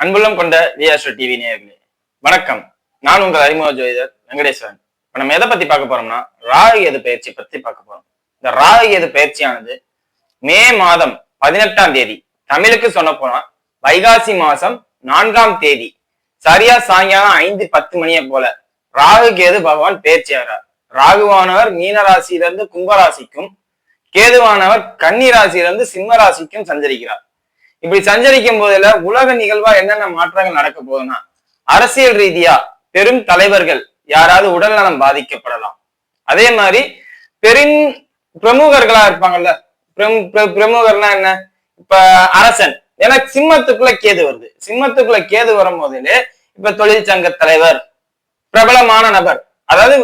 அன்புள்ளம் கொண்ட விஆஸ்ட்ரோ டிவி நேயர்களே வணக்கம். நான் உங்கள் அறிமுக ஜோதிடர் வெங்கடேஸ்வரன். இப்ப நம்ம எதை பத்தி பார்க்க போறோம்னா ராகு கேது பயிற்சி பத்தி பார்க்க போறோம். இந்த ராகு கேது பயிற்சியானது மே மாதம் 18ஆம் தேதி, தமிழுக்கு சொன்ன போனா வைகாசி மாசம் 4ஆம் தேதி சரியா சாயங்காலம் 5:10 மணியை போல ராகு கேது பகவான் பயிற்சி ஆகிறார். ராகுவானவர் மீன ராசியிலிருந்து கும்பராசிக்கும், கேதுவானவர் கன்னி ராசியிலிருந்து சிம்ம ராசிக்கும் சஞ்சரிக்கிறார். இப்படி சஞ்சரிக்கும் போதுல உலக நிகழ்வா என்னென்ன மாற்றங்கள் நடக்க போகுதுன்னா, அரசியல் ரீதியா பெரும் தலைவர்கள் யாராவது உடல் நலம் பாதிக்கப்படலாம். அதே மாதிரி பிரமுகர்களா இருப்பாங்கல்ல, பிரமுகர்னா என்ன, இப்ப அரசன், ஏன்னா சிம்மத்துக்குள்ள கேது வருது. சிம்மத்துக்குள்ள கேது வரும் போதிலே இப்ப தொழிற்சங்க தலைவர், பிரபலமான நபர், அதாவது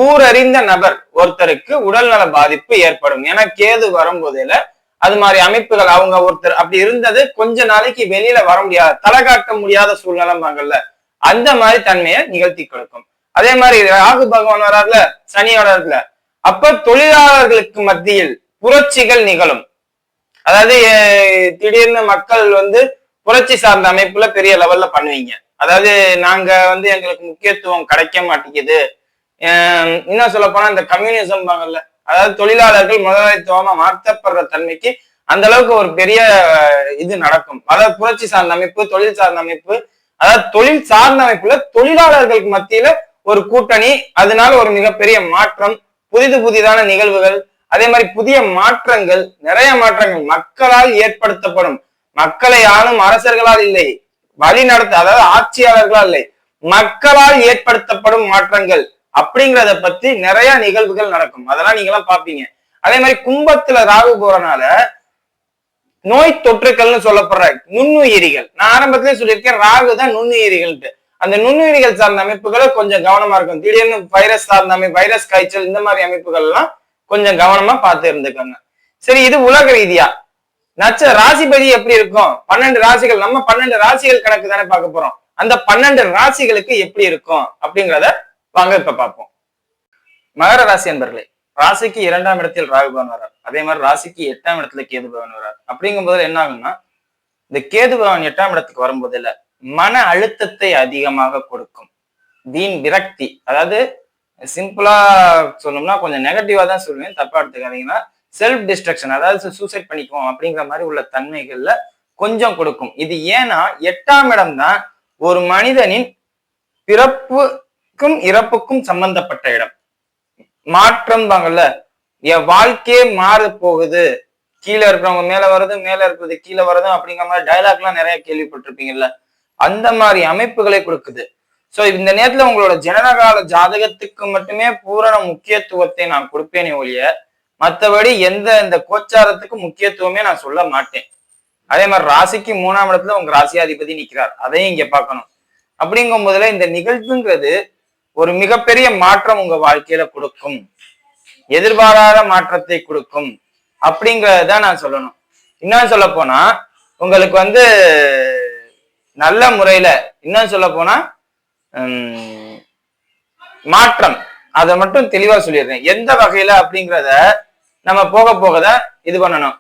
ஊரறிந்த நபர் ஒருத்தருக்கு உடல்நல பாதிப்பு ஏற்படும். ஏன்னா கேது வரும் போதில அது மாதிரி அமைப்புகள் அவங்க ஒருத்தர் அப்படி இருந்தது கொஞ்ச நாளைக்கு வெளியில வர முடியாத, தலை காட்ட முடியாத சூழ்நிலைமாங்கல்ல, அந்த மாதிரி தன்மையை நிகழ்த்தி கொடுக்கும். அதே மாதிரி ராகு பகவான் வராருல, சனியோட இருக்குல்ல, அப்ப தொழிலாளர்களுக்கு மத்தியில் புரட்சிகள் நிகழும். அதாவது திடீர்னு மக்கள் புரட்சி சார்ந்த அமைப்புல பெரிய லெவல்ல பண்ணுவீங்க. அதாவது நாங்க எங்களுக்கு முக்கியத்துவம் கிடைக்க மாட்டேங்குது. இன்னும் சொல்ல போனா இந்த கம்யூனிசம் பாங்கல்ல, அதாவது தொழிலாளர்கள் முதலாளித்துவமா மாற்றப்படுற தன்மைக்கு அந்த அளவுக்கு ஒரு பெரிய இது நடக்கும். அதாவது புரட்சி சார்ந்த அமைப்பு, தொழில் சார்ந்த அமைப்பு, அதாவது தொழில் சார்ந்த அமைப்புல தொழிலாளர்களுக்கு மத்தியில ஒரு கூட்டணி, அதனால ஒரு மிகப்பெரிய மாற்றம், புதிதான நிகழ்வுகள், அதே மாதிரி புதிய மாற்றங்கள், நிறைய மாற்றங்கள் மக்களால் ஏற்படுத்தப்படும். மக்களை ஆளும் அரசர்களால் இல்லை, வழி நடத்த, அதாவது ஆட்சியாளர்களால் இல்லை, மக்களால் ஏற்படுத்தப்படும் மாற்றங்கள் அப்படிங்கிறத பத்தி நிறைய நிகழ்வுகள் நடக்கும். அதெல்லாம் நீங்க எல்லாம் பாப்பீங்க. அதே மாதிரி கும்பத்துல ராகு போறனால நோய் தொற்றுக்கள்னு சொல்லப்படுற நுண்ணுயிரிகள், நான் ஆரம்பத்திலே சொல்லியிருக்கேன், ராகு தான் நுண்ணுயிரிகள்ட்டு. அந்த நுண்ணுயிரிகள் சார்ந்த அமைப்புகளை கொஞ்சம் கவனமா இருக்கும். திடீர்னு வைரஸ் சார்ந்த அமைப்பு, வைரஸ் காய்ச்சல், இந்த மாதிரி அமைப்புகள் எல்லாம் கொஞ்சம் கவனமா பார்த்து இருந்துக்கோங்க. சரி, இது உலக ரீதியா ராசிபதி எப்படி இருக்கும், 12 ராசிகள், நம்ம 12 ராசிகள் கணக்கு தானே பார்க்க போறோம். அந்த 12 ராசிகளுக்கு எப்படி இருக்கும் அப்படிங்கிறத வாங்க இப்ப பார்ப்போம். மகர ராசி என்பர்களே, ராசிக்கு 2ஆம் இடத்தில் ராகு பகவான் வர்றார். அதே மாதிரி ராசிக்கு 8ஆம் இடத்துல கேது பகவான் வர்றார். அப்படிங்கும் போது என்ன ஆகும்னா, இந்த கேது பகவான் 8ஆம் இடத்துக்கு வரும்போது இல்ல மன அழுத்தத்தை அதிகமாக கொடுக்கும். வீண் விரக்தி, அதாவது சிம்பிளா சொல்லணும்னா கொஞ்சம் நெகட்டிவா தான் சொல்லுவேன், தப்பா எடுத்துக்காதீங்கன்னா, செல்ஃப் டிஸ்ட்ரக்ஷன், அதாவது சூசைட் பண்ணிக்குவோம் அப்படிங்கிற மாதிரி உள்ள தன்மைகள்ல கொஞ்சம் கொடுக்கும். இது ஏன்னா 8ஆம் இடம் தான் ஒரு மனிதனின் பிறப்புக்கும் இறப்புக்கும் சம்பந்தப்பட்ட இடம். மாற்றம் தாங்கல்ல, என் வாழ்க்கையே மாற போகுது, கீழே இருக்கிறவங்க மேல வருது, மேல இருக்கிறது கீழே வருது அப்படிங்கிற மாதிரி டைலாக் எல்லாம் நிறைய கேள்விப்பட்டிருப்பீங்கல்ல, அந்த மாதிரி அமைப்புகளை கொடுக்குது. சோ இந்த நேரத்துல உங்களோட ஜனனகால ஜாதகத்துக்கு மட்டுமே பூரண முக்கியத்துவத்தை நான் கொடுப்பேனே ஒழிய மற்றபடி இந்த கோச்சாரத்துக்கு முக்கியத்துவமே நான் சொல்ல மாட்டேன். அதே மாதிரி ராசிக்கு 3ஆம் இடத்துல உங்க ராசியாதிபதி நிற்கிறார், அதையும் இங்க பார்க்கணும். அப்படிங்கும் போதுல இந்த நிகழ்வுங்கிறது ஒரு மிகப்பெரிய மாற்றம் உங்க வாழ்க்கையில கொடுக்கும், எதிர்பாராத மாற்றத்தை கொடுக்கும் அப்படிங்கிறத நான் சொல்லணும். இன்னும் சொல்ல போனா உங்களுக்கு நல்ல முறையில, இன்னும் சொல்ல போனா மாற்றம், அதை மட்டும் தெளிவா சொல்லிடுறேன் எந்த வகையில அப்படிங்கிறத நம்ம போகதான் இது பண்ணணும்.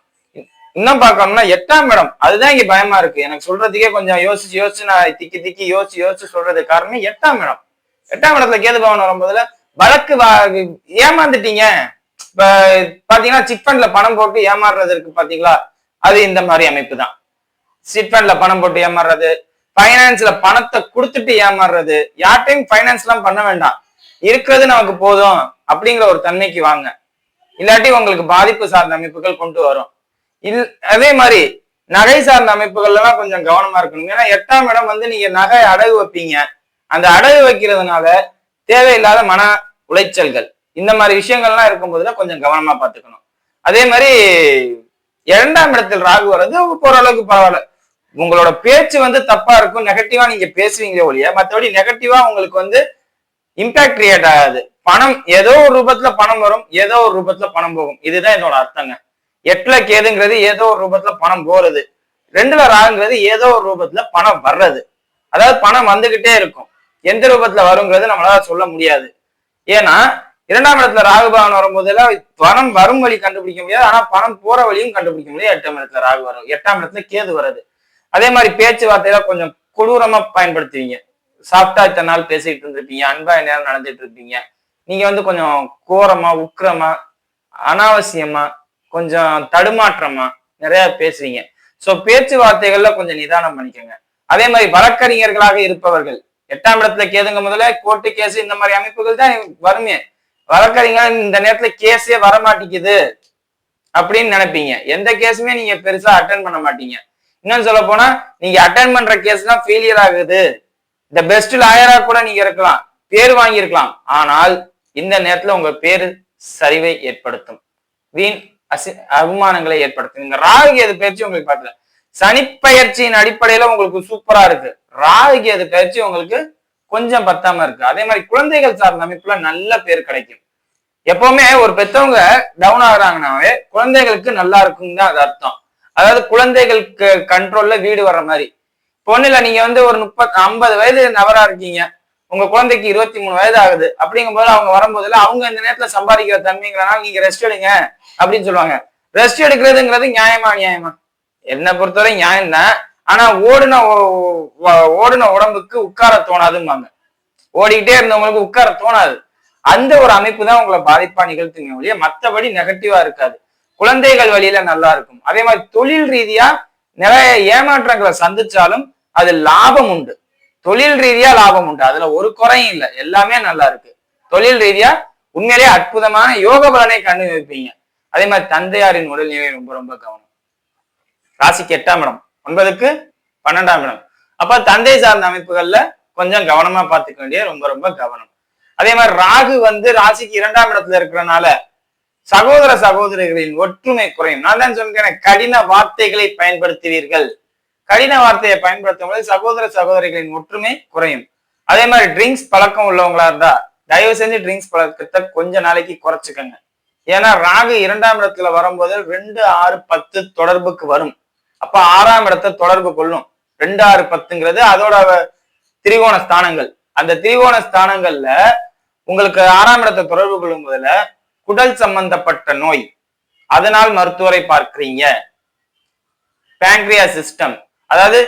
இன்னும் பார்க்கணும்னா 8ஆம் இடம், அதுதான் இங்க பயமா இருக்கு எனக்கு சொல்றதுக்கே. கொஞ்சம் யோசிச்சு நான் திக்கி யோசிச்சு சொல்றது காரணம் 8ஆம் இடம். 8ஆம் இடத்துல கேது பகவான் வரும்போதுல வழக்கு ஏமாந்துட்டீங்க. இப்ப பாத்தீங்கன்னா சிட் ஃபண்ட்ல பணம் போட்டு ஏமாறுறது இருக்கு பாத்தீங்களா, அது இந்த மாதிரி அமைப்பு தான். சிட் ஃபண்ட்ல பணம் போட்டு ஏமாறுறது, பைனான்ஸ்ல பணத்தை கொடுத்துட்டு ஏமாறுறது. யார்ட்டையும் பைனான்ஸ் எல்லாம் பண்ண வேண்டாம், இருக்கிறது நமக்கு போதும் அப்படிங்கிற ஒரு தன்மைக்கு வாங்க, இல்லாட்டி உங்களுக்கு பாதிப்பு சார்ந்த அமைப்புகள் கொண்டு வரும். அதே மாதிரி நகை சார்ந்த அமைப்புகள் எல்லாம் கொஞ்சம் கவனமா இருக்கணும். ஏன்னா 8ஆம் இடம் நீங்க நகை அடகு வைப்பீங்க, அந்த அடகு வைக்கிறதுனால தேவையில்லாத மன உளைச்சல்கள், இந்த மாதிரி விஷயங்கள்லாம் இருக்கும்போதுல கொஞ்சம் கவனமா பார்த்துக்கணும். அதே மாதிரி 2ஆம் இடத்தில் ராகு வர்றது ஓரளவுக்கு பரவாயில்ல. உங்களோட பேச்சு தப்பா இருக்கும், நெகட்டிவா நீங்க பேசுவீங்களே ஒழிய மற்றபடி நெகட்டிவா உங்களுக்கு இம்பாக்ட் கிரியேட் ஆகாது. பணம் ஏதோ ஒரு ரூபத்துல பணம் வரும், ஏதோ ஒரு ரூபத்துல பணம் போகும், இதுதான் என்னோட அர்த்தங்க. 8ல கேதுங்கிறது ஏதோ ஒரு ரூபத்துல பணம் போறது, 2ல ராகுங்கிறது ஏதோ ஒரு ரூபத்துல பணம் வர்றது. அதாவது பணம் வந்துகிட்டே இருக்கும், எந்த ரூபத்துல வருங்கிறது நம்மளால சொல்ல முடியாது. ஏன்னா 2ஆம் இடத்துல ராகு பகவான் வரும்போதெல்லாம் பணம் வரும் வழி கண்டுபிடிக்க முடியாது, ஆனா பணம் போற வழியும் கண்டுபிடிக்க முடியாது. 8ஆம் இடத்துல ராகு வரும், 8ஆம் இடத்துல கேது வருது. அதே மாதிரி பேச்சுவார்த்தையில கொஞ்சம் கொடூரமா பயன்படுத்துவீங்க. சாஃப்டா இத்தனை நாள் பேசிட்டு இருந்திருப்பீங்க, அன்பா நேரம் நடந்துட்டு இருப்பீங்க. நீங்க வந்து கொஞ்சம் கோரமா, உக்கிரமா, அனாவசியமா, கொஞ்சம் தடுமாற்றமா நிறைய பேசுவீங்க. சோ பேச்சுவார்த்தைகள்ல கொஞ்சம் நிதானம் பண்ணிக்கோங்க. அதே மாதிரி வழக்கறிஞர்களாக இருப்பவர்கள் 8ஆம் இடத்துல கேதுங்க முதல்ல கோர்ட்டு கேஸ் இந்த மாதிரி அமைப்புகள் தான் வருமே. வழக்கறிஞர் இந்த நேரத்துல கேஸே வரமாட்டேங்குது அப்படின்னு நினைப்பீங்க. எந்த கேஸுமே நீங்க பெருசா அட்டன் பண்ண மாட்டீங்க. இன்னும் சொல்ல போனா நீங்க அட்டன் பண்ற கேஸ் தான் ஃபெயிலியர் ஆகுது. இந்த பெஸ்ட் லாயரா கூட நீங்க இருக்கலாம், பேர் வாங்கியிருக்கலாம். ஆனால் இந்த நேரத்துல உங்க பேரு சரிவை ஏற்படுத்தும், வீண் அவமானங்களை ஏற்படுத்தும். இந்த ராகு கேது பயிற்சி உங்களுக்கு பார்க்கல. சனிப்பெயர்ச்சியின் அடிப்படையில உங்களுக்கு சூப்பரா இருக்கு. ராகு கேது பயிற்சி உங்களுக்கு கொஞ்சம் பத்தாம இருக்கு. அதே மாதிரி குழந்தைகள் சார்ந்த அமைப்புல நல்ல பேர் கிடைக்கும். எப்பவுமே ஒரு பெத்தவங்க டவுன் ஆகுறாங்கன்னாவே குழந்தைகளுக்கு நல்லா இருக்குன்னு தான் அது அர்த்தம். அதாவது குழந்தைகளுக்கு கண்ட்ரோல்ல வீடு வர்ற மாதிரி. பொண்ணு இல்ல, நீங்க வந்து ஒரு 50 வயது நபரா இருக்கீங்க, உங்க குழந்தைக்கு 23 வயது ஆகுது. அப்படிங்கும் போது அவங்க வரும்போதுல அவங்க இந்த நேரத்துல சம்பாதிக்கிற தன்மைங்கிறனால நீங்க ரெஸ்ட் எடுங்க அப்படின்னு சொல்லுவாங்க. ரெஸ்ட் எடுக்கிறதுங்கிறது நியாயமா? என்னை பொறுத்தவரை நியாயம் தான். ஆனா ஓடுன உடம்புக்கு உட்கார தோணாதும்பாங்க. ஓடிக்கிட்டே இருந்தவங்களுக்கு உட்கார தோணாது. அந்த ஒரு அமைப்பு தான் உங்களை பாதிப்பா நிகழ்த்துங்க ஒழிய மற்றபடி நெகட்டிவா இருக்காது. குழந்தைகள் வழியில நல்லா இருக்கும். அதே மாதிரி தொழில் ரீதியா நிறைய ஏமாற்றங்களை சந்திச்சாலும் அது லாபம் உண்டு. தொழில் ரீதியா லாபம் உண்டு, அதுல ஒரு குறையும் இல்லை, எல்லாமே நல்லா இருக்கு. தொழில் ரீதியா உண்மையிலேயே அற்புதமான யோக பலனை கண்டு வைப்பீங்க. அதே மாதிரி தந்தையாரின் உடல்நிலை ரொம்ப ரொம்ப கவனம். ராசிக்கு 8ஆம் இடம், 9க்கு 12ஆம் இடம். அப்ப தந்தை சார்ந்த அமைப்புகள்ல கொஞ்சம் கவனமா பார்த்துக்க வேண்டிய ரொம்ப ரொம்ப கவனம். அதே மாதிரி ராகு வந்து ராசிக்கு 2ஆம் இடத்துல இருக்கிறனால சகோதர சகோதரிகளின் ஒற்றுமை குறையும். நான் தான் சொல்கிறேன், கடின வார்த்தைகளை பயன்படுத்துவீர்கள். கடின வார்த்தையை பயன்படுத்தும் போது சகோதர சகோதரிகளின் ஒற்றுமை குறையும். அதே மாதிரி ட்ரிங்க்ஸ் பழக்கம் உள்ளவங்களா இருந்தா தயவு செஞ்சு ட்ரிங்க்ஸ் பழக்கத்தை கொஞ்ச நாளைக்கு குறைச்சுக்கங்க. ஏன்னா ராகு 2ஆம் இடத்துல வரும்போது 2, 6, 10 தொடர்புக்கு வரும். அப்ப 6ஆம் இடத்தை தொடர்பு கொள்ளும். 2, 6, 10ங்கிறது அதோட திரிகோண ஸ்தானங்கள். அந்த திரிகோண ஸ்தானங்கள்ல உங்களுக்கு 6ஆம் இடத்தை தொடர்பு கொள்ளும் போதுல குடல் சம்பந்தப்பட்ட நோய், அதனால் மருத்துவரை பார்க்கிறீங்க. பேங்க்ரியா சிஸ்டம், அதாவது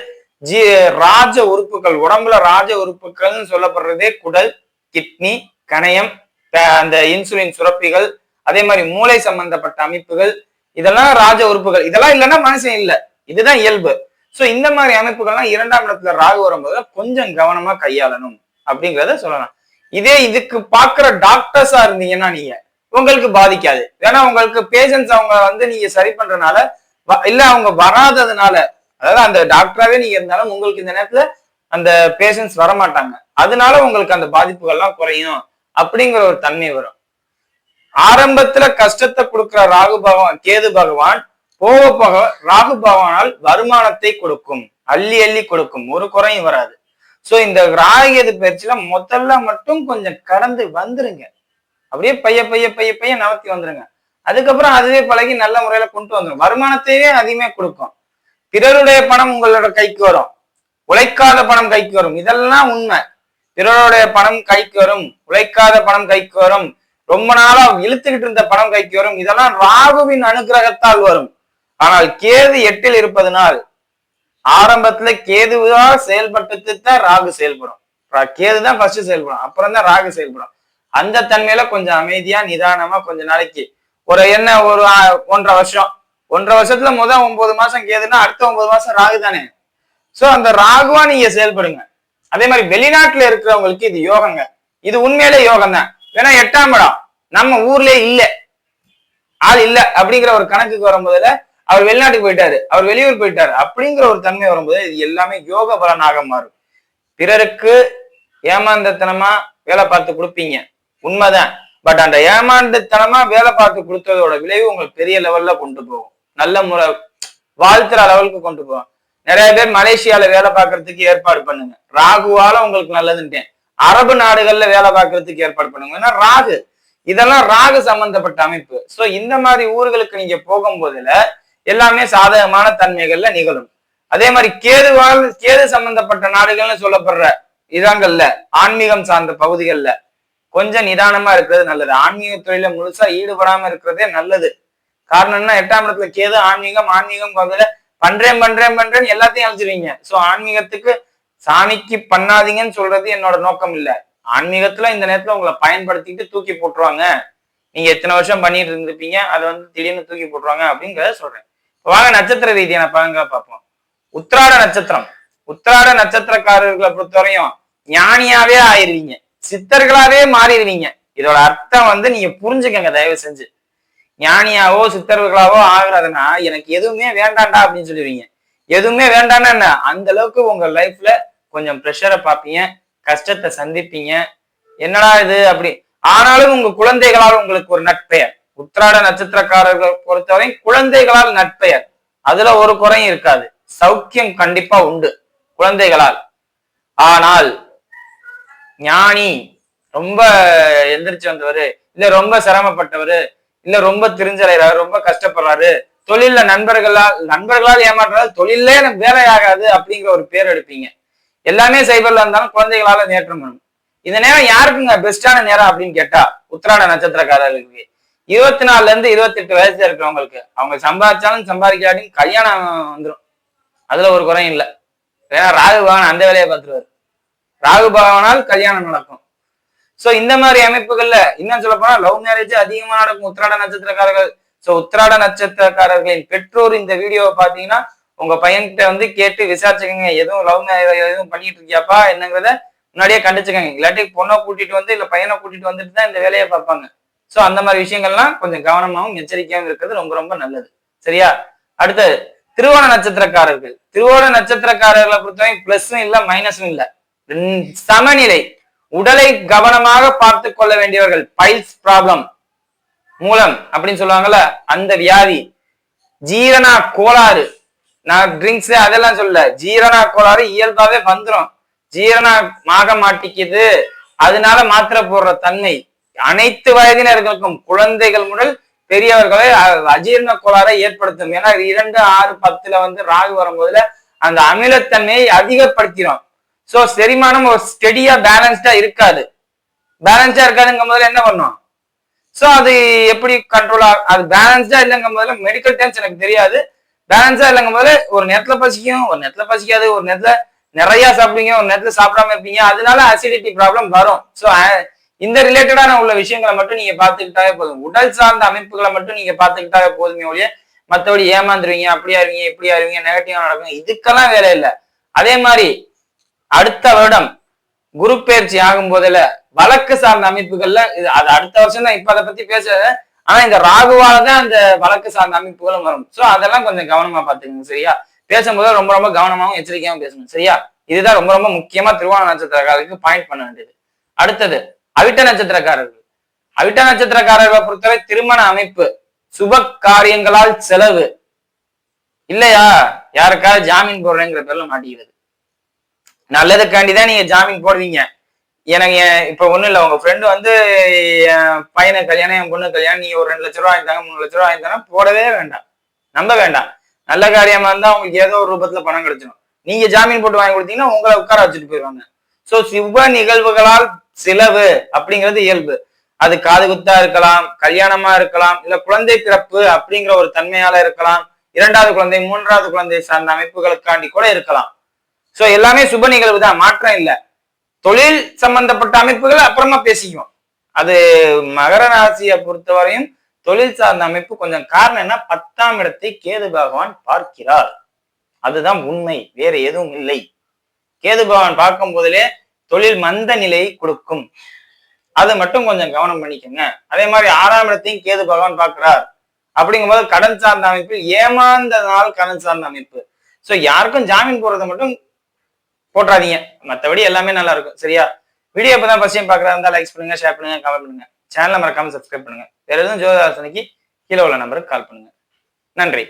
ராஜ உறுப்புகள், உடம்புல ராஜ உறுப்புகள் சொல்லப்படுறதே குடல், கிட்னி, கணையம், அந்த இன்சுலின் சுரப்பிகள், அதே மாதிரி மூளை சம்பந்தப்பட்ட அமைப்புகள், இதெல்லாம் ராஜ உறுப்புகள். இதெல்லாம் இல்லைன்னா மனுஷன் இல்லை, இதுதான் இயல்பு. சோ இந்த மாதிரி அமைப்புகள்லாம் 2ஆம் இடத்துல ராகு வரும்போது கொஞ்சம் கவனமா கையாளணும் அப்படிங்கிறத சொல்லலாம். இதே இதுக்கு பாக்குற டாக்டர்ஸா இருந்தீங்கன்னா நீங்க உங்களுக்கு பாதிக்காது. ஏன்னா உங்களுக்கு பேஷன்ஸ் அவங்க வந்து நீங்க சரி பண்றதுனால இல்ல அவங்க வராததுனால, அதாவது அந்த டாக்டராவே நீங்க இருந்தாலும் உங்களுக்கு இந்த நேரத்துல அந்த பேஷன்ஸ் வரமாட்டாங்க. அதனால உங்களுக்கு அந்த பாதிப்புகள்லாம் குறையும் அப்படிங்கிற ஒரு தன்மை வரும். ஆரம்பத்துல கஷ்டத்தை கொடுக்கிற ராகு பகவான் கேது பகவான் போக போக ராகு பகவானால் வருமானத்தை கொடுக்கும், அள்ளி அள்ளி கொடுக்கும், ஒரு குறையும் வராது. சோ இந்த ராகு கேது பயிற்சியில முதல்ல மட்டும் கொஞ்சம் கடந்து வந்துருங்க. அப்படியே பைய நவர்த்தி வந்துருங்க. அதுக்கப்புறம் அதுவே பழகி நல்ல முறையில கொண்டு வந்துடும். வருமானத்தையே அதிகமே கொடுக்கும். பிறருடைய பணம் உங்களோட கைக்கு வரும், உழைக்காத பணம் கைக்கு வரும். இதெல்லாம் உண்மை. பிறருடைய பணம் கைக்கு வரும், உழைக்காத பணம் கைக்கு வரும், ரொம்ப நாளா இழுத்துக்கிட்டு இருந்த பணம் கைக்கு வரும். இதெல்லாம் ராகுவின் அனுகிரகத்தால் வரும். ஆனால் கேது 8ல் இருப்பதனால் ஆரம்பத்துல கேதுவா செயல்பட்டு தான் ராகு செயல்படும். கேதுதான் ஃபர்ஸ்ட் செயல்படும், அப்புறம் தான் ராகு செயல்படும். அந்த தன்மையில கொஞ்சம் அமைதியா நிதானமா கொஞ்ச நாளைக்கு ஒரு 1.5 வருஷம், 1.5 வருஷத்துல 9 மாசம் கேதுன்னா அடுத்த 9 மாசம் ராகு தானே. சோ அந்த ராகுவா நீங்க செயல்படுங்க. அதே மாதிரி வெளிநாட்டுல இருக்கிறவங்களுக்கு இது யோகங்க, இது உண்மையிலே யோகம் தான். ஏன்னா 8ஆம் இடம் நம்ம ஊர்லயே இல்ல, ஆள் இல்ல அப்படிங்கிற ஒரு கணக்குக்கு வரும்போதுல அவர் வெளிநாட்டுக்கு போயிட்டாரு, அவர் வெளியூர் போயிட்டாரு அப்படிங்கிற ஒரு தன்மை வரும்போது இது எல்லாமே யோக பலனாக மாறும். பிறருக்கு ஏமாந்தத்தனமா வேலை பார்த்து கொடுப்பீங்க, உண்மைதான். பட் அந்த ஏமாந்தத்தனமா வேலை பார்த்து கொடுத்ததோட விளைவு உங்களுக்கு பெரிய லெவல்ல கொண்டு போகும், நல்ல முறை வாழ்த்துற லெவலுக்கு கொண்டு போகும். நிறைய பேர் மலேசியால வேலை பார்க்கறதுக்கு ஏற்பாடு பண்ணுங்க, ராகுவால உங்களுக்கு நல்லதுன்ட்டேன். அரபு நாடுகள்ல வேலை பார்க்கறதுக்கு ஏற்பாடு பண்ணுங்க, ஏன்னா ராகு, இதெல்லாம் ராகு சம்பந்தப்பட்ட அமைப்பு. சோ இந்த மாதிரி ஊர்களுக்கு நீங்க போகும்போதுல எல்லாமே சாதகமான தன்மைகள்ல நிகழும். அதே மாதிரி கேது சம்பந்தப்பட்ட நாடுகள்னு சொல்லப்படுற இடங்கள்ல ஆன்மீகம் சார்ந்த பகுதிகள்ல கொஞ்சம் நிதானமா இருக்கிறது நல்லது. ஆன்மீக தொழில முழுசா ஈடுபடாம இருக்கிறதே நல்லது. காரணம்னா 8ஆம் இடத்துல கேது ஆன்மீகம் பகுதியில பண்றேன்னு எல்லாத்தையும் அழிச்சிருவீங்க. சோ ஆன்மீகத்துக்கு சாமிக்கு பண்ணாதீங்கன்னு சொல்றது என்னோட நோக்கம் இல்ல. ஆன்மீகத்துல இந்த நேரத்துல உங்களை பயன்படுத்திட்டு தூக்கி போட்டுருவாங்க. நீங்க எத்தனை வருஷம் பண்ணிட்டு இருந்திருப்பீங்க, அதை வந்து திடீர்னு தூக்கி போட்டுருவாங்க அப்படிங்கிறத சொல்றேன். வாங்க நட்சத்திர ரீதியான பலன்களை பார்ப்போம். உத்திராட நட்சத்திரம். உத்திராட நட்சத்திரக்காரர்களை பொறுத்தவரையும் ஞானியாவே ஆயிருவீங்க, சித்தர்களாவே மாறிடுவீங்க. இதோட அர்த்தம் வந்து நீங்க புரிஞ்சுக்கங்க தயவு செஞ்சு. ஞானியாவோ சித்தர்களாவோ ஆகுறதுன்னா எனக்கு எதுவுமே வேண்டாண்டா அப்படின்னு சொல்லுவீங்க. எதுவுமே வேண்டாம்னா என்ன, அந்த அளவுக்கு உங்க லைஃப்ல கொஞ்சம் ப்ரெஷரை பார்ப்பீங்க, கஷ்டத்தை சந்திப்பீங்க. என்னடா இது அப்படி. ஆனாலும் உங்க குழந்தைகளால் உங்களுக்கு ஒரு நட்பெயர். உத்திராட நட்சத்திரக்காரர்கள் பொறுத்தவரை குழந்தைகளால் நட்பெயர், அதுல ஒரு குறையும் இருக்காது. சௌக்கியம் கண்டிப்பா உண்டு குழந்தைகளால். ஆனால் ஞானி ரொம்ப எந்திரிச்சு வந்தவரு, இல்ல ரொம்ப சிரமப்பட்டவரு, இல்ல ரொம்ப தெரிஞ்சலைறாரு, ரொம்ப கஷ்டப்படுறாரு, தொழில்ல நண்பர்களால் ஏமாற்றாரு, தொழிலே வேலை ஆகாது அப்படிங்கிற ஒரு பேர் எடுப்பீங்க. எல்லாமே சைபர்ல இருந்தாலும் குழந்தைகளால நேற்றம் பண்ணும். இந்த நேரம் யாருக்குங்க பெஸ்டான நேரம் அப்படின்னு கேட்டா உத்திராட நட்சத்திரக்காரர்களுக்கு 24ல இருந்து 28 வயசுல இருக்கிறவங்களுக்கு. அவங்க சம்பாதிச்சாலும் சம்பாதிக்காட்டியும் கல்யாணம் வந்துடும், அதுல ஒரு குறையும் இல்லை. ஏன்னா ராகு பகவான் அந்த வேலையை பார்த்துருவாரு. ராகு பகவானால் கல்யாணம் நடக்கும். சோ இந்த மாதிரி அமைப்புகள்ல இன்னும் சொல்ல போனா லவ் மேரேஜ் அதிகமா நடக்கும் உத்திராட நட்சத்திரக்காரர்கள். சோ உத்திராட நட்சத்திரக்காரர்களின் பெற்றோர் இந்த வீடியோவை பாத்தீங்கன்னா உங்க பையன்கிட்ட வந்து கேட்டு விசாரிச்சுக்கோங்க. எதுவும் லவ் மேரேஜ் எதுவும் பண்ணிட்டு இருக்கியாப்பா என்னங்கிறத முன்னாடியே கண்டிச்சுக்கோங்க. இல்லாட்டி பொண்ணை கூட்டிட்டு வந்து இல்ல பையனை கூட்டிட்டு வந்துட்டு தான் இந்த வேலையை பார்ப்பாங்க. சோ அந்த மாதிரி விஷயங்கள்லாம் கொஞ்சம் கவனமாகவும் எச்சரிக்கையாகவும் இருக்கிறது ரொம்ப ரொம்ப நல்லது. சரியா? அடுத்தது திருவோண நட்சத்திரக்காரர்கள். திருவோண நட்சத்திரக்காரர்களை பொறுத்தவரை பிளஸும் இல்ல மைனஸும் இல்ல, சமநிலை. உடலை கவனமாக பார்த்து கொள்ள வேண்டியவர்கள். பைல்ஸ் ப்ராப்ளம், மூலம் அப்படின்னு சொல்லுவாங்கல்ல அந்த வியாதி, ஜீரணா கோளாறு. நான் ட்ரிங்க்ஸ் அதெல்லாம் சொல்ல, ஜீரணா கோளாறு இயல்பாவே வந்துடும். ஜீரணமாக மாட்டிக்குது, அதனால மாத்திரை போடுற தன்மை அனைத்து வயதினர்களுக்கும் குழந்தைகள் முதல் பெரியவர்களை அஜீரண கோளாறை ஏற்படுத்தும். ஏன்னா 2, 6, 10 வந்து ராகு வரும்போதுல அந்த அமிலத்தன்மையை அதிகப்படுத்திடும். சோ செரிமானம் ஒரு ஸ்டெடியா பேலன்ஸ்டா இருக்காது. பேலன்ஸா இருக்காதுங்கும் போதுல என்ன பண்ணும், சோ அது எப்படி கண்ட்ரோல் அது பேலன்ஸ்டா இல்லைங்கும் போதுல மெடிக்கல் டேர்ம்ஸ் எனக்கு தெரியாது. பேலன்ஸா இல்லைங்கும் போது ஒரு நேரத்துல பசிக்கும், ஒரு நேரத்துல பசிக்காது, ஒரு நேரத்துல நிறைய சாப்பிடுவீங்க, ஒரு நேரத்துல சாப்பிடாம இருப்பீங்க. அதனால அசிடிட்டி ப்ராப்ளம் வரும். சோ இந்த ரிலேட்டடான உள்ள விஷயங்களை மட்டும் நீங்க பாத்துக்கிட்டாவே போதும். உடல் சார்ந்த அமைப்புகளை மட்டும் நீங்க பாத்துக்கிட்டாவே போதுமே ஒழிய மற்றபடி ஏமாந்துருவீங்க, அப்படியா இருவீங்க, இப்படியா இருவீங்க, நெகட்டிவா நடக்கும், இதுக்கெல்லாம் வேலை இல்லை. அதே மாதிரி அடுத்த வருடம் குரு பயிற்சி ஆகும் போதுல வழக்கு சார்ந்த அமைப்புகள்ல அது அடுத்த வருஷம் தான், இப்ப அதை பத்தி பேசுறது. ஆனா இந்த ராகுவால தான் அந்த வழக்கு சார்ந்த அமைப்புகளும் வரும். சோ அதெல்லாம் கொஞ்சம் கவனமா பாத்துக்கணும். சரியா? பேசும்போது ரொம்ப ரொம்ப கவனமாவும் எச்சரிக்கையாவும் பேசணும். சரியா? இதுதான் ரொம்ப ரொம்ப முக்கியமா திருவோண நட்சத்திரக்காரர்களுக்கு பாயிண்ட் பண்ண வேண்டியது. அடுத்தது அவிட்ட நட்சத்திரக்காரர்கள். அவிட்ட நட்சத்திரக்காரர்களை பொறுத்தவரை திருமண அமைப்பு, சுப காரியங்களால் செலவு, இல்லையா யாருக்காவது ஜாமீன் போடுறேங்கிற பேர்ல மாட்டிக்கிறது. நல்லதுக்காண்டிதான் நீங்க ஜாமீன் போடுவீங்க. எனக்கு இப்ப ஒண்ணும் இல்ல, உங்க ஃப்ரெண்டு வந்து என் பையனை கல்யாணம், என் பொண்ணு கல்யாணம், நீங்க ஒரு 2 லட்ச ரூபா வாங்கிட்டாங்க, 3 லட்ச ரூபா வாங்கிட்டாங்க, போடவே வேண்டாம், நம்ப வேண்டாம். நல்ல காரியமா இருந்தா உங்களுக்கு ஏதோ ஒரு ரூபத்துல பணம் கிடைச்சிடும். நீங்க ஜாமீன் போட்டு வாங்கி கொடுத்தீங்கன்னா உங்களை உட்கார வச்சுட்டு போயிடுவாங்க. சோ சுப நிகழ்வுகளால் செலவு அப்படிங்கிறது இயல்பு. அது காது குத்தா இருக்கலாம், கல்யாணமா இருக்கலாம், இல்ல குழந்தை பிறப்பு அப்படிங்கிற ஒரு தன்மையால இருக்கலாம், 2வது குழந்தை 3வது குழந்தை சார்ந்த அமைப்புகளுக்காண்டி கூட இருக்கலாம். சோ எல்லாமே சுப நிகழ்வு தான், மாற்றம் இல்லை. தொழில் சம்பந்தப்பட்ட அமைப்புகள் அப்புறமா பேசிக்குவோம். அது மகர ராசியை பொறுத்தவரையும் தொழில் சார்ந்த அமைப்பு கொஞ்சம். காரணம் என்ன, 10ஆம் இடத்தை கேது பகவான் பார்க்கிறார். அதுதான் உண்மை, வேற எதுவும் இல்லை. கேது பகவான் பார்க்கும் போதிலே தொழில் மந்த நிலையை கொடுக்கும். அது மட்டும் கொஞ்சம் கவனம் பண்ணிக்கோங்க. அதே மாதிரி 6ஆம் இடத்தையும் கேது பகவான் பார்க்கிறார். அப்படிங்கும் போது கடன் சார்ந்த அமைப்பு, ஏமாந்தனால் கடன் சார்ந்த அமைப்பு. சோ யாருக்கும் ஜாமீன் போடுறதை மட்டும் போட்டுறாதீங்க, மற்றபடி எல்லாமே நல்லா இருக்கும். சரியா? வீடியோ இப்பதான் ஃபர்ஸ்ட் டைம் பாக்குறதா இருந்தா லைக் பண்ணுங்க, ஷேர் பண்ணுங்க, கமெண்ட் பண்ணுங்க. சேனலை மறக்காம சப்ஸ்கிரைப் பண்ணுங்க. வேற எதுவும் ஜோதிட ஆலோசனைக்கு கீழே உள்ள நம்பருக்கு கால் பண்ணுங்க. நன்றி.